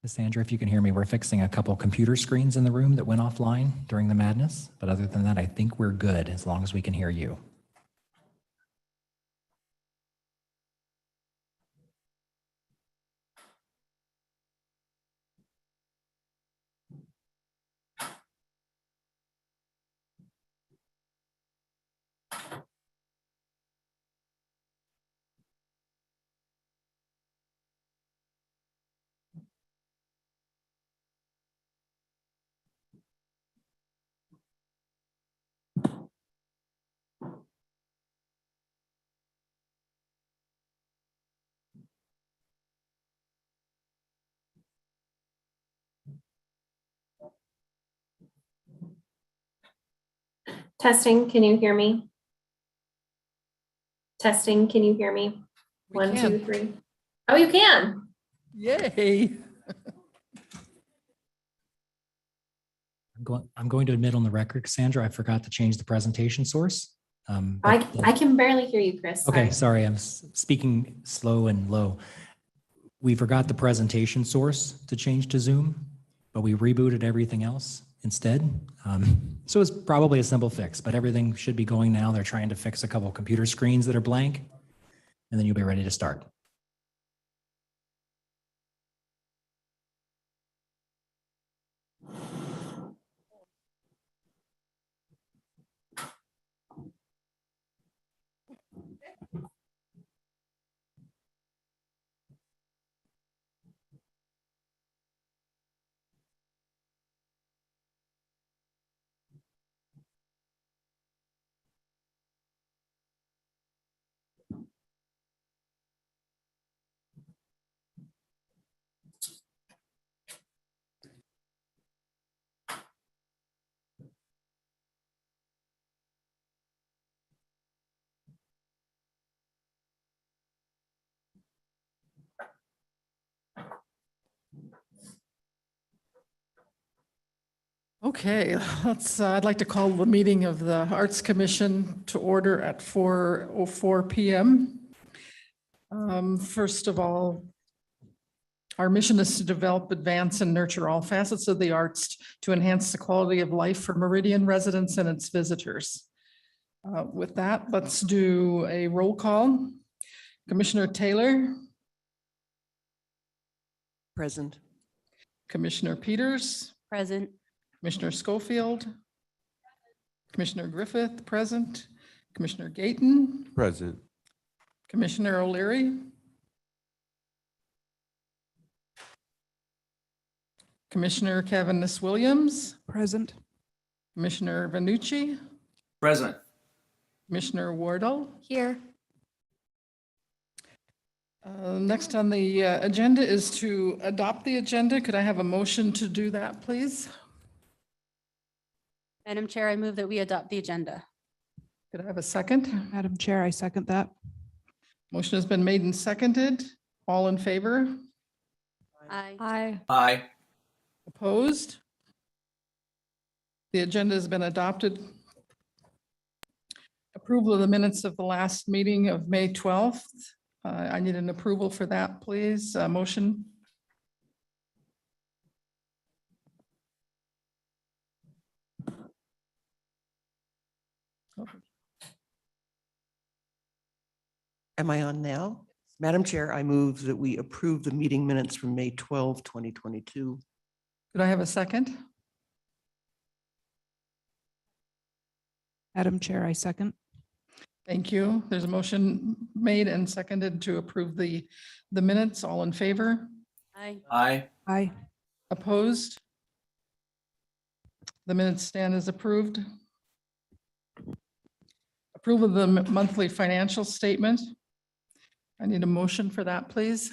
Cassandra, if you can hear me, we're fixing a couple computer screens in the room that went offline during the madness. But other than that, I think we're good as long as we can hear you. Testing, can you hear me? Testing, can you hear me? We 1, can. 2, 3. Oh, you can. Yay. I'm going to admit on the record, Cassandra, I forgot to change the presentation source. I can barely hear you, Chris. Okay, sorry, I'm speaking slow and low. We forgot the presentation source to change to Zoom, but we rebooted everything else instead. So it's probably a simple fix, but everything should be going now. They're trying to fix a couple computer screens that are blank, and then you'll be ready to start. Okay, I'd like to call the meeting of the Arts Commission to order at 4:04 p.m. First of all, our mission is to develop, advance, and nurture all facets of the arts to enhance the quality of life for Meridian residents and its visitors. With that, let's do a roll call. Commissioner Taylor. Present. Commissioner Peters. Present. Commissioner Schofield. Commissioner Griffith, present. Commissioner Gayton. Present. Commissioner O'Leary. Commissioner Kevinus Williams. Present. Commissioner Vanucci. Present. Commissioner Wardle. Here. Next on the agenda is to adopt the agenda. Could I have a motion to do that, please? Madam Chair, I move that we adopt the agenda. Could I have a second? Madam Chair, I second that. Motion has been made and seconded. All in favor? Aye. Aye. Aye. Opposed? The agenda has been adopted. Approval of the minutes of the last meeting of May 12th. I need an approval for that, please. Motion. Am I on now? Madam Chair, I move that we approve the meeting minutes from May 12, 2022. Could I have a second? Madam Chair, I second. Thank you. There's a motion made and seconded to approve the minutes. All in favor? Aye. Aye. Aye. Opposed? The minutes stand as approved. Approval of the monthly financial statement. I need a motion for that, please.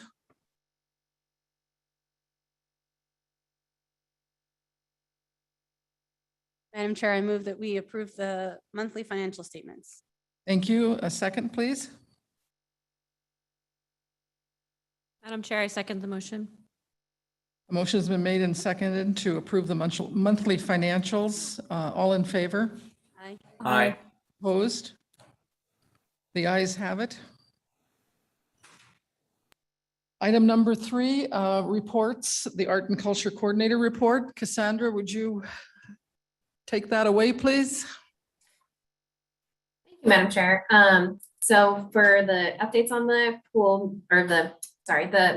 Madam Chair, I move that we approve the monthly financial statements. Thank you. A second, please. Madam Chair, I second the motion. A motion has been made and seconded to approve the monthly financials. All in favor? Aye. Aye. Opposed? The ayes have it. Item number 3, reports, the Art and Culture Coordinator report. Cassandra, would you take that away, please? Thank you, Madam Chair. So for the updates on the pool or the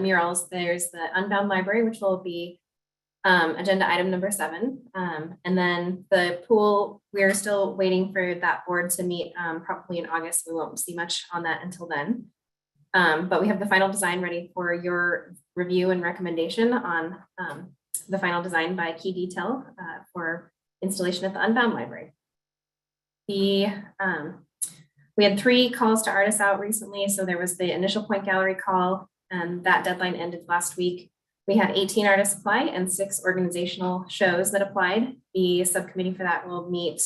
murals, there's the Unbound Library, which will be agenda item number 7. And then the pool, we're still waiting for that board to meet probably in August. We won't see much on that until then. But we have the final design ready for your review and recommendation on the final design by Key Detail for installation at the Unbound Library. We had 3 calls to artists out recently. So there was the initial point gallery call, and that deadline ended last week. We had 18 artists apply and 6 organizational shows that applied. The subcommittee for that will meet.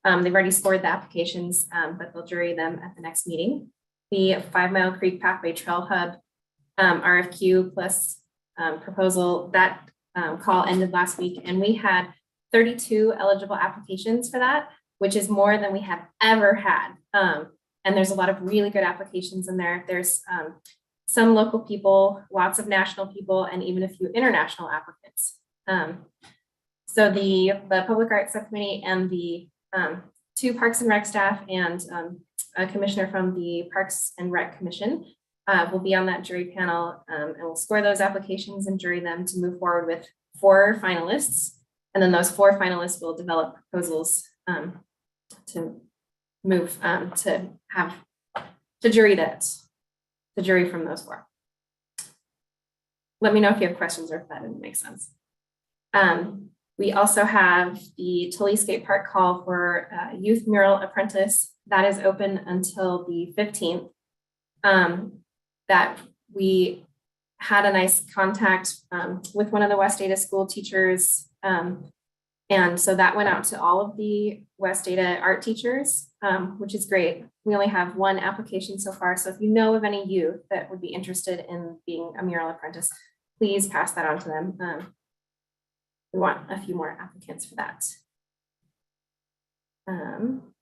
They've already scored the applications, but they'll jury them at the next meeting. The 5 Mile Creek Pathway Trail Hub RFQ plus proposal, that call ended last week, and we had 32 eligible applications for that, which is more than we have ever had. And there's a lot of really good applications in there. There's some local people, lots of national people, and even a few international applicants. So the Public Art Subcommittee and the 2 Parks and Rec staff and a commissioner from the Parks and Rec Commission will be on that jury panel, and we'll score those applications and jury them to move forward with 4 finalists. And then those 4 finalists will develop proposals to move to jury that. The jury from those 4. Let me know if you have questions or if that didn't make sense. We also have the Tully Skate Park call for Youth Mural Apprentice. That is open until the 15th. That we had a nice contact with one of the West Ada school teachers. And so that went out to all of the West Ada art teachers, which is great. We only have 1 application so far. So if you know of any youth that would be interested in being a mural apprentice, please pass that on to them. We want a few more applicants for that.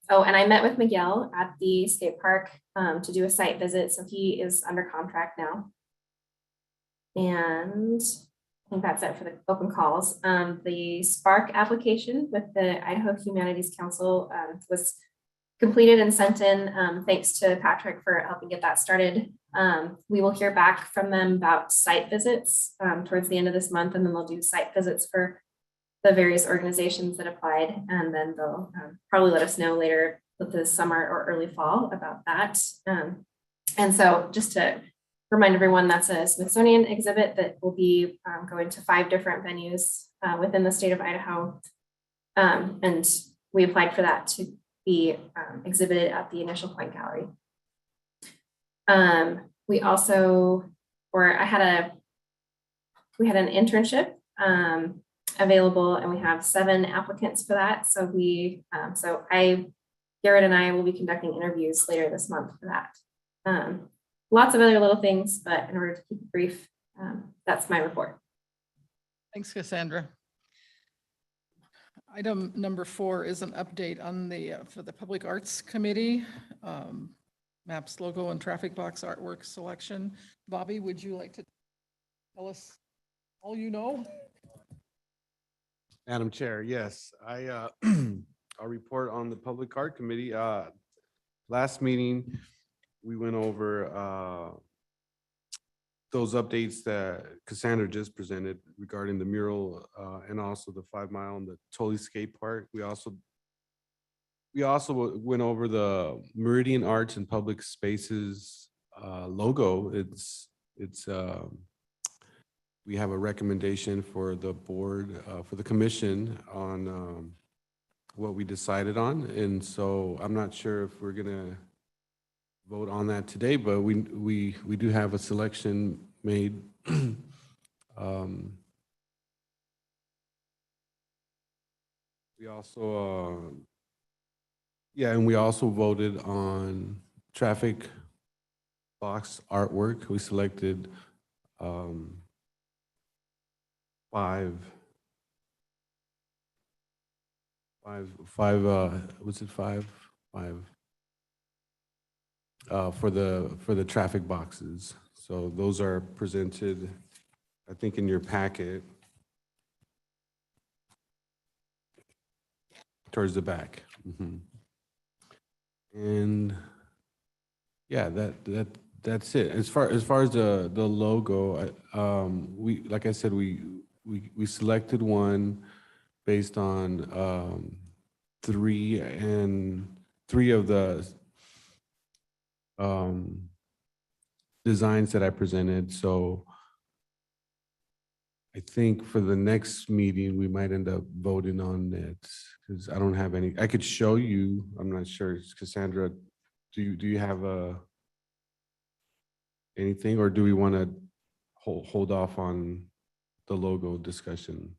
Oh, and I met with Miguel at the skate park to do a site visit. So he is under contract now. And I think that's it for the open calls. The Spark application with the Idaho Humanities Council was completed and sent in. Thanks to Patrick for helping get that started. We will hear back from them about site visits towards the end of this month, and then they'll do site visits for the various organizations that applied, and then they'll probably let us know later this summer or early fall about that. And so just to remind everyone, that's a Smithsonian exhibit that will be going to 5 different venues within the state of Idaho. And we applied for that to be exhibited at the initial point gallery. We also, we had an internship available, and we have 7 applicants for that. So Garrett and I will be conducting interviews later this month for that. Lots of other little things, but in order to keep it brief, that's my report. Thanks, Cassandra. Item number 4 is an update on for the Public Arts Committee, MAPS logo and traffic box artwork selection. Bobby, would you like to tell us all you know? Madam Chair, yes, I'll report on the Public Art Committee. Last meeting, we went over those updates that Cassandra just presented regarding the mural and also the 5 Mile and the Tully Skate Park. We also went over the Meridian Arts and Public Spaces logo. We have a recommendation for the board, for the commission on what we decided on. And so I'm not sure if we're gonna vote on that today, but we do have a selection made. We also, and we also voted on traffic box artwork. We selected 5, was it 5? 5 for the traffic boxes. So those are presented, I think, in your packet towards the back. And yeah, that's it. As far as the logo, we, like I said, we selected one based on three of the designs that I presented. So I think for the next meeting, we might end up voting on it because I don't have any. I could show you. I'm not sure. Cassandra, do you have anything, or do we want to hold off on the logo discussion?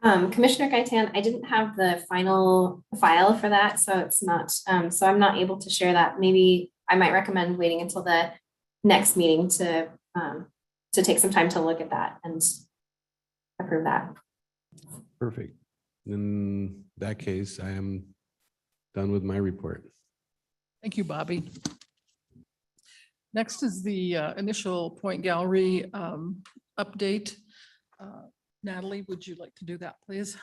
Commissioner Gaitan, I didn't have the final file for that, so it's not, so I'm not able to share that. Maybe I might recommend waiting until the next meeting to take some time to look at that and approve that. Perfect. In that case, I am done with my report. Thank you, Bobby. Next is the initial point gallery update. Natalie, would you like to do that, please?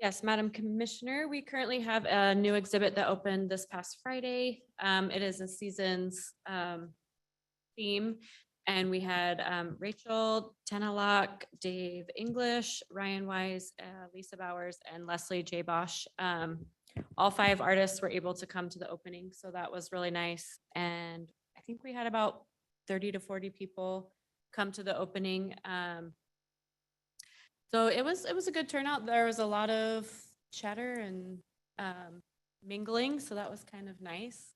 Yes, Madam Commissioner, we currently have a new exhibit that opened this past Friday. It is a seasons theme. And we had Rachel Tenalock, Dave English, Ryan Wise, Lisa Bowers, and Leslie J. Bosch. All 5 artists were able to come to the opening, so that was really nice. And I think we had about 30 to 40 people come to the opening. So it was a good turnout. There was a lot of chatter and mingling, so that was kind of nice.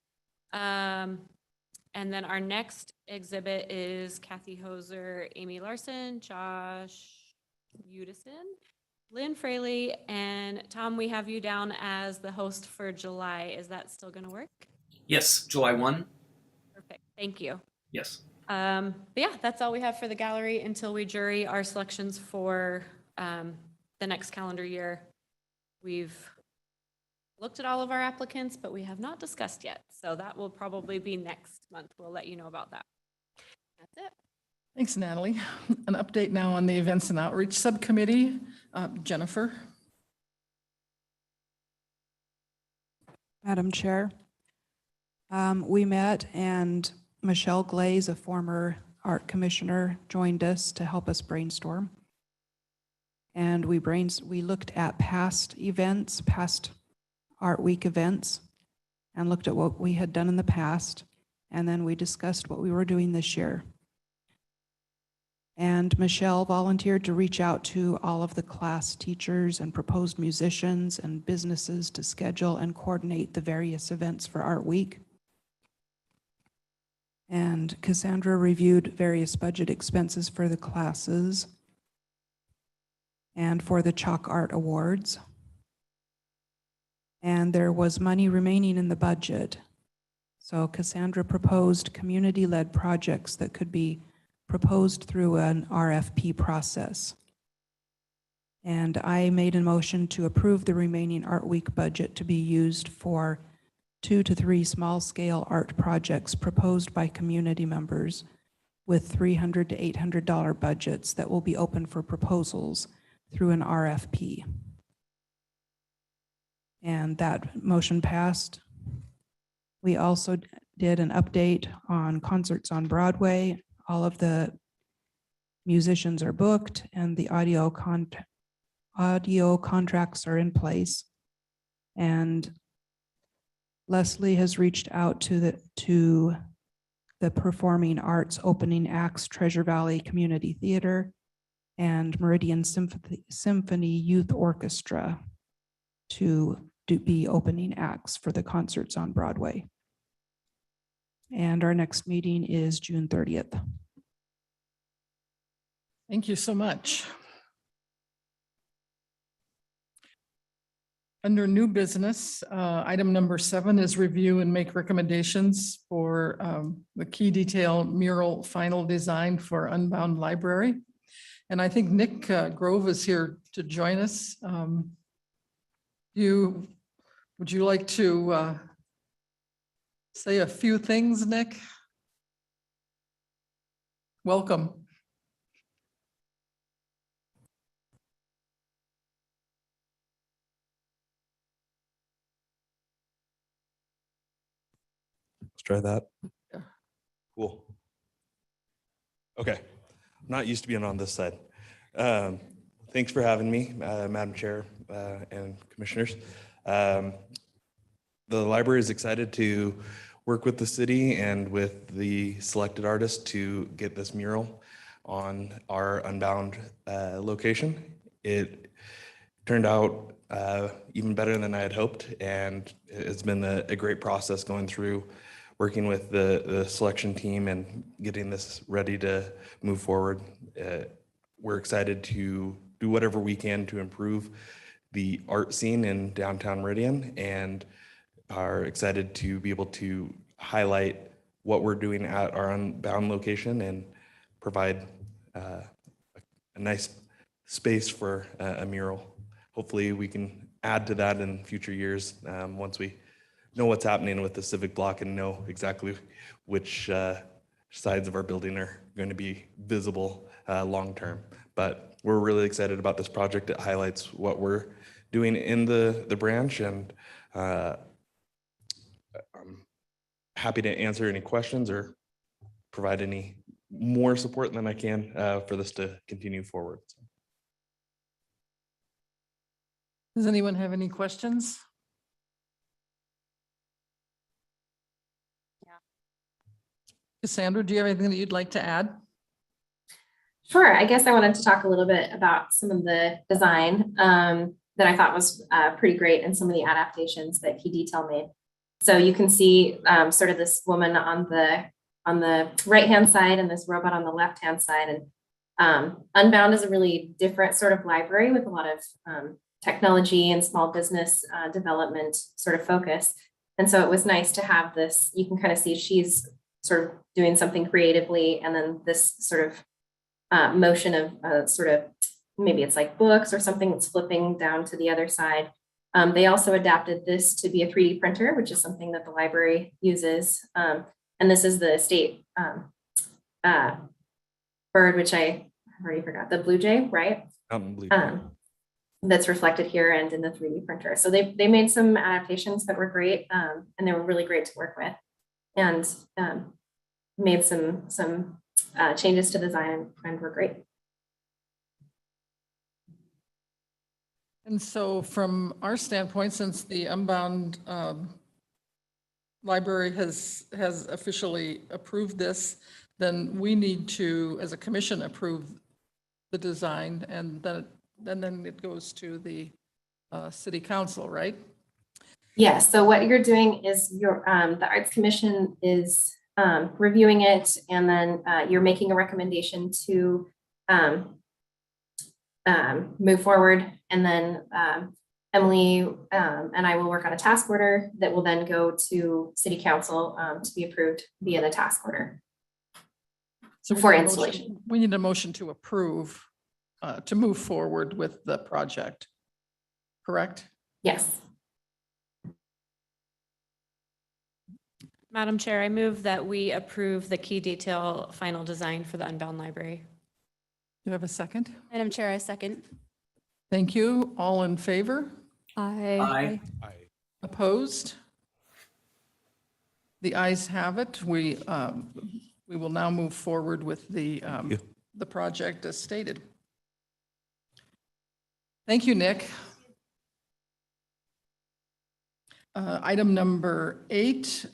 And then our next exhibit is Kathy Hoser, Amy Larson, Josh Udison, Lynn Fraley, and Tom, we have you down as the host for July. Is that still going to work? Yes, July 1. Perfect. Thank you. Yes. But yeah, that's all we have for the gallery until we jury our selections for the next calendar year. We've looked at all of our applicants, but we have not discussed yet. So that will probably be next month. We'll let you know about that. That's it. Thanks, Natalie. An update now on the Events and Outreach Subcommittee. Jennifer. Madam Chair, we met and Michelle Glaze, a former art commissioner, joined us to help us brainstorm. And we looked at past events, past Art Week events, and looked at what we had done in the past. And then we discussed what we were doing this year. And Michelle volunteered to reach out to all of the class teachers and proposed musicians and businesses to schedule and coordinate the various events for Art Week. And Cassandra reviewed various budget expenses for the classes and for the Chalk Art Awards. And there was money remaining in the budget. So Cassandra proposed community-led projects that could be proposed through an RFP process. And I made a motion to approve the remaining Art Week budget to be used for 2 to 3 small-scale art projects proposed by community members with $300 to $800 budgets that will be open for proposals through an RFP. And that motion passed. We also did an update on concerts on Broadway. All of the musicians are booked and the audio contracts are in place. And Leslie has reached out to the Performing Arts Opening Acts Treasure Valley Community Theater and Meridian Symphony Youth Orchestra to be opening acts for the concerts on Broadway. And our next meeting is June 30th. Thank you so much. Under new business, item number 7 is review and make recommendations for the key detail mural final design for Unbound Library. And I think Nick Grove is here to join us. Would you like to say a few things, Nick? Welcome. Let's try that. Yeah. Cool. Okay. I'm not used to being on this side. Thanks for having me, Madam Chair and Commissioners. The library is excited to work with the city and with the selected artists to get this mural on our Unbound location. It turned out even better than I had hoped, and it's been a great process going through working with the selection team and getting this ready to move forward. We're excited to do whatever we can to improve the art scene in downtown Meridian, and are excited to be able to highlight what we're doing at our Unbound location and provide a nice space for a mural. Hopefully we can add to that in future years once we know what's happening with the civic block and know exactly which sides of our building are going to be visible long-term. But we're really excited about this project. It highlights what we're doing in the branch, and I'm happy to answer any questions or provide any more support than I can for this to continue forward. Does anyone have any questions? Cassandra, do you have anything that you'd like to add? Sure. I guess I wanted to talk a little bit about some of the design that I thought was pretty great, and some of the adaptations that Key Detail made. So you can see sort of this woman on the right-hand side and this robot on the left-hand side. And Unbound is a really different sort of library with a lot of technology and small business development sort of focus. And so it was nice to have this. You can kind of see she's sort of doing something creatively, and then this sort of motion of sort of, maybe it's like books or something that's flipping down to the other side. They also adapted this to be a 3D printer, which is something that the library uses. And this is the state bird, which I already forgot, the blue jay, right? That's reflected here and in the 3D printer. So they made some adaptations that were great, and they were really great to work with, and made some changes to design and were great. And so from our standpoint, since the Unbound library has officially approved this, then we need to, as a commission, approve the design, and then it goes to the city council, right? Yes. So what you're doing is the Arts Commission is reviewing it, and then you're making a recommendation to move forward, and then Emily and I will work on a task order that will then go to city council to be approved via the task order. So for installation. We need a motion to approve, to move forward with the project, correct? Yes. Madam Chair, I move that we approve the Key Detail final design for the Unbound Library. Do you have a second? Madam Chair, I second. Thank you. All in favor? Aye. Opposed? The ayes have it. We will now move forward with the project as stated. Thank you, Nick. Item number 8,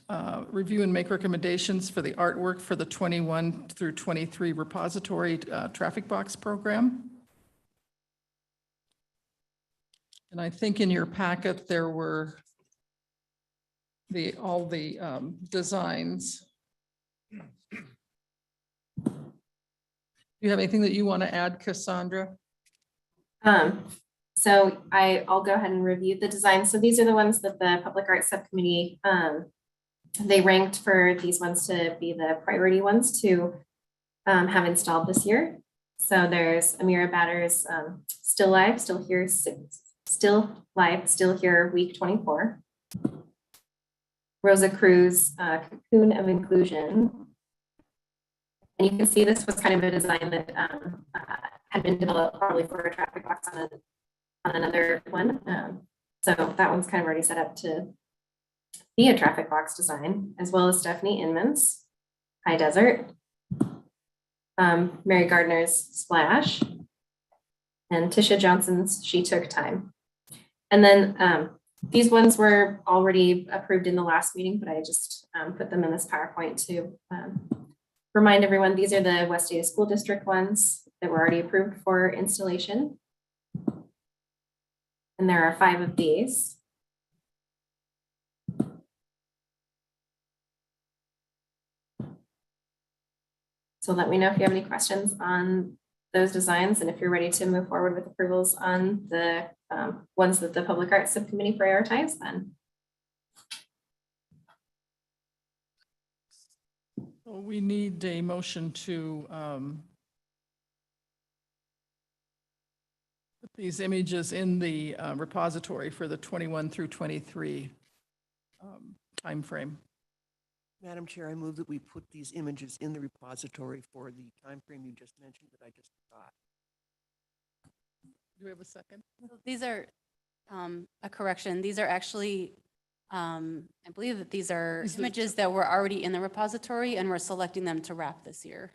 review and make recommendations for the artwork for the 21 through 23 repository traffic box program. And I think in your packet there were all the designs. Do you have anything that you want to add, Cassandra? So I'll go ahead and review the design. So these are the ones that the Public Art Subcommittee, they ranked for these ones to be the priority ones to have installed this year. So there's Amira Batter's Still Live, Still Here, Still Live, Still Here, week 24. Rosa Cruz, Cocoon of Inclusion. And you can see this was kind of a design that had been developed probably for a traffic box on another one. So that one's kind of already set up to be a traffic box design, as well as Stephanie Inman's High Desert, Mary Gardner's Splash, and Tisha Johnson's She Took Time. And then these ones were already approved in the last meeting, but I just put them in this PowerPoint to remind everyone, these are the West Ada School District ones that were already approved for installation. And there are 5 of these. So let me know if you have any questions on those designs and if you're ready to move forward with approvals on the ones that the Public Art Subcommittee prioritized then. So we need a motion to put these images in the repository for the 21 through 23 timeframe. Madam Chair, I move that we put these images in the repository for the timeframe you just mentioned that I just forgot. Do we have a second? These are a correction. These are actually, I believe that these are These are- images that were already in the repository and we're selecting them to wrap this year.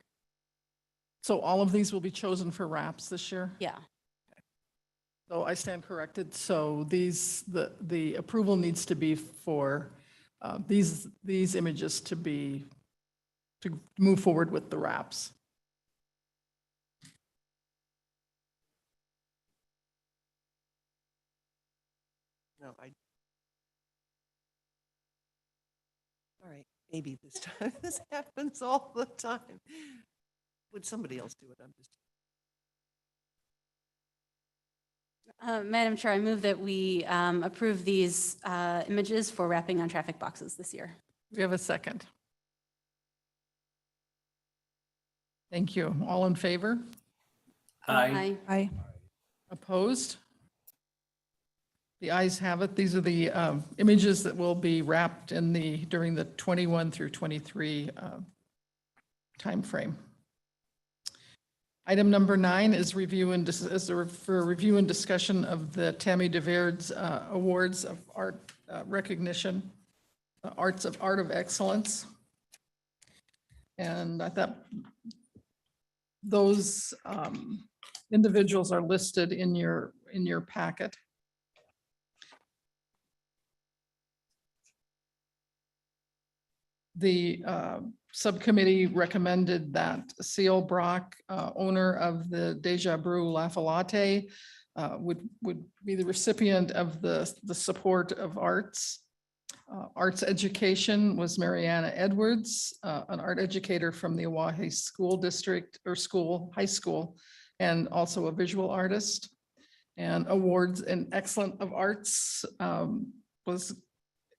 So all of these will be chosen for wraps this year? Yeah. So I stand corrected. So these, the approval needs to be for these images to move forward with the wraps. No, all right, maybe this time. This happens all the time. Would somebody else do it? I'm just. Madam Chair, I move that we approve these images for wrapping on traffic boxes this year. We have a second. Thank you. All in favor? Aye. Aye. Opposed? The ayes have it. These are the images that will be wrapped during the 21 through 23 timeframe. Item number 9 is review and discussion of the Tammy DeVaird's Awards of Art Recognition, Art of Excellence. And I thought those individuals are listed in your packet. The subcommittee recommended that Seal Brock, owner of the Deja Brew Laffy Latte, would be the recipient of the support of arts. Arts education was Mariana Edwards, an art educator from the Oahe School District or high school, and also a visual artist. And awards in Excellent of Arts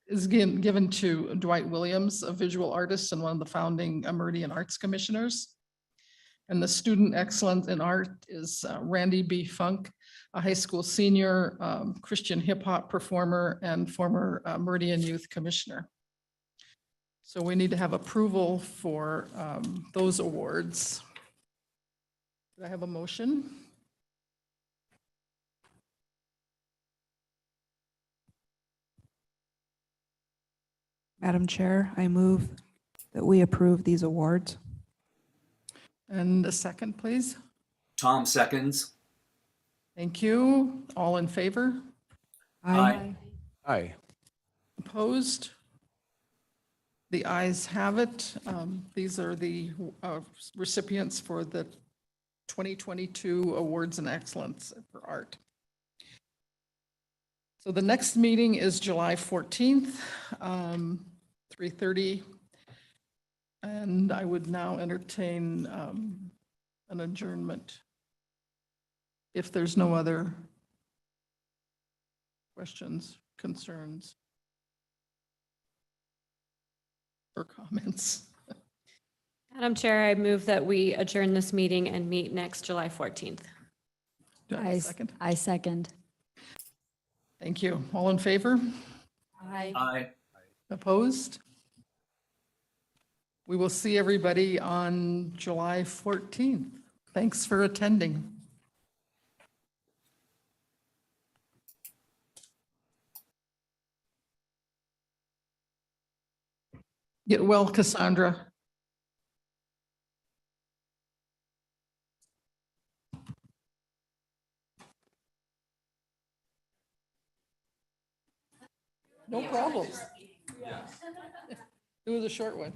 is given to Dwight Williams, a visual artist and one of the founding Meridian Arts Commissioners. And the Student Excellence in Art is Randy B. Funk, a high school senior, Christian hip hop performer and former Meridian Youth Commissioner. So we need to have approval for those awards. Do I have a motion? Madam Chair, I move that we approve these awards. And a second, please. Tom seconds. Thank you. All in favor? Aye. Aye. Opposed? The ayes have it. These are the recipients for the 2022 Awards in Excellence for Art. So the next meeting is July 14th, 3:30. And I would now entertain an adjournment if there's no other questions, concerns, or comments. Madam Chair, I move that we adjourn this meeting and meet next July 14th. Do I have a second? I second. Thank you. All in favor? Aye. Aye. Opposed? We will see everybody on July 14th. Thanks for attending. Get well, Cassandra. No problem. It was a short one.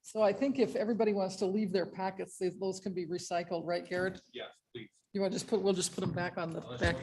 So I think if everybody wants to leave their packets, those can be recycled, right, Garrett? Yes, please. You want to just put, we'll just put them back on the back.